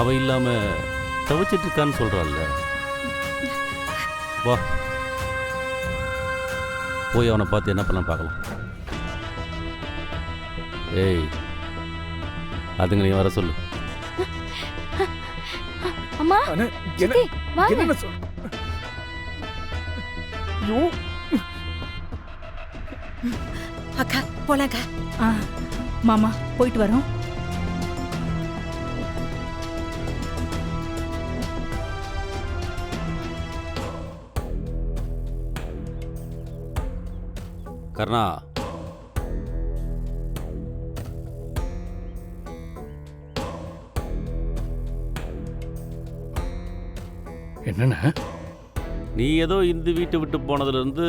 அவ இல்லாம தவிச்சிட்டு இருக்கான்னு சொல்றாள்ல. வா போய் அவனை பார்த்து என்ன பண்ணலாம் பார்க்கலாம். ஏய் அதுங்க நீ வர சொல்லு. அம்மா சித்தி வாங்க. என்ன சொல்? ஐயோ அக்கா போலாங்க. மாமா போயிட்டு வரோம். கர்ணா என்னண்ணா? நீ ஏதோ இந்த வீட்டை விட்டு போனதுலேருந்து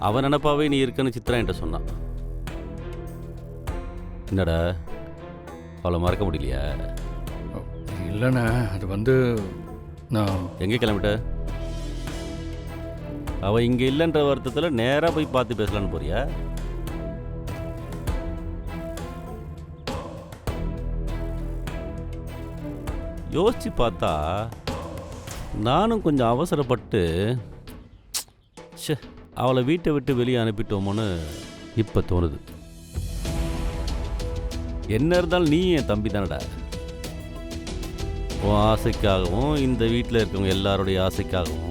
அவன் நினப்பாவே நீ இருக்கன்னு சித்ரா என்கிட்ட சொன்னான். என்னடா அவளை மறக்க முடியலையா? இல்லைண்ணா, அது வந்து நான் எங்கே கிளம்பிட்ட? அவள் இங்கே இல்லைன்ற வருத்தத்தில் நேராக போய் பார்த்து பேசலான்னு போறியா? யோசிச்சு பார்த்தா நானும் கொஞ்சம் அவசரப்பட்டு அவளை வீட்டை விட்டு வெளியே அனுப்பிட்டோமோன்னு இப்போ தோணுது. என்ன இருந்தாலும் நீ என் தம்பி தானடா. உன் ஆசைக்காகவும் இந்த வீட்டில் இருக்கவங்க எல்லாருடைய ஆசைக்காகவும்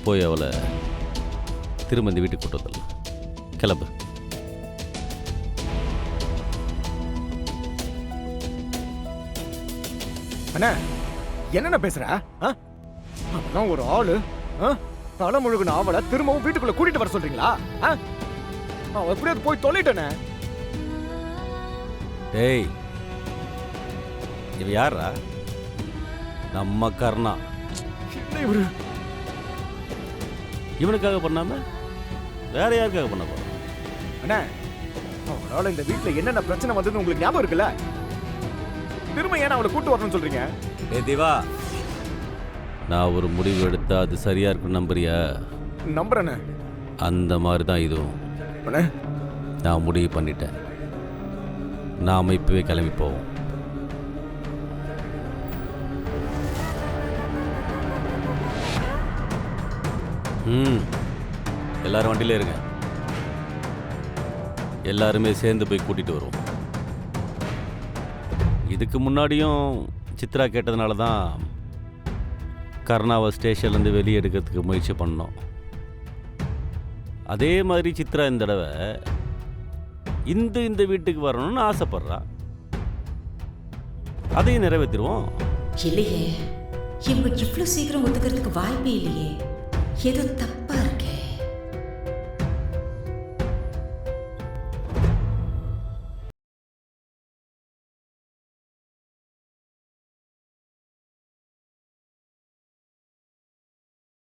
போய் அவளை திரும்ப இந்த வீட்டுக்கு கூட்டு வந்துடலாம். கிளம்பு. அண்ணா என்னென்ன பேசுற? அப்பதான் ஒரு ஆளு தலை முழுகுன அவளை திரும்பவும் வீட்டுக்குள்ள கூட்டிட்டு வர சொல்றீங்களா? அவன் எப்படியாவது போய் தொலைட்டனே. டேய் இவ யாரா? நம்ம கர்ணா. இவரு இவனுக்காக பண்ணாம வேற யாருக்காக பண்ண போற? அண்ணா அவளால இந்த வீட்டுல என்னென்ன பிரச்சனை வந்ததுன்னு உங்களுக்கு ஞாபகம் இருக்குல்ல? திரும்ப ஏன் அவளை கூட்டு வரணும்னு சொல்றீங்க? ஏ தேவா, நான் ஒரு முடிவு எடுத்தா அது சரியா இருக்கும் நம்புறியா? நம்புறேண்ணே. அந்த மாதிரி தான் இதுவும். நான் முடிவு பண்ணிட்டேன். நாம இப்பவே கிளம்பி போவோம். எல்லாரும் வண்டியில இருங்க. எல்லாருமே சேர்ந்து போய் கூட்டிட்டு வருவோம். இதுக்கு முன்னாடியும் சித்ரா கேட்டதுனால தான் கர்ணாவை ஸ்டேஷன்லேருந்து வெளியே எடுக்கிறதுக்கு முயற்சி பண்ணோம். அதே மாதிரி சித்ரா இந்த தடவை இந்த வீட்டுக்கு வரணும்னு ஆசைப்படுறா. அதையும் நிறைவேற்றிடுவோம். இல்லையே, இவங்க இவ்வளவு சீக்கிரம் ஒத்துக்கிறதுக்கு வாய்ப்பே இல்லையே. ஏதோ தப்பு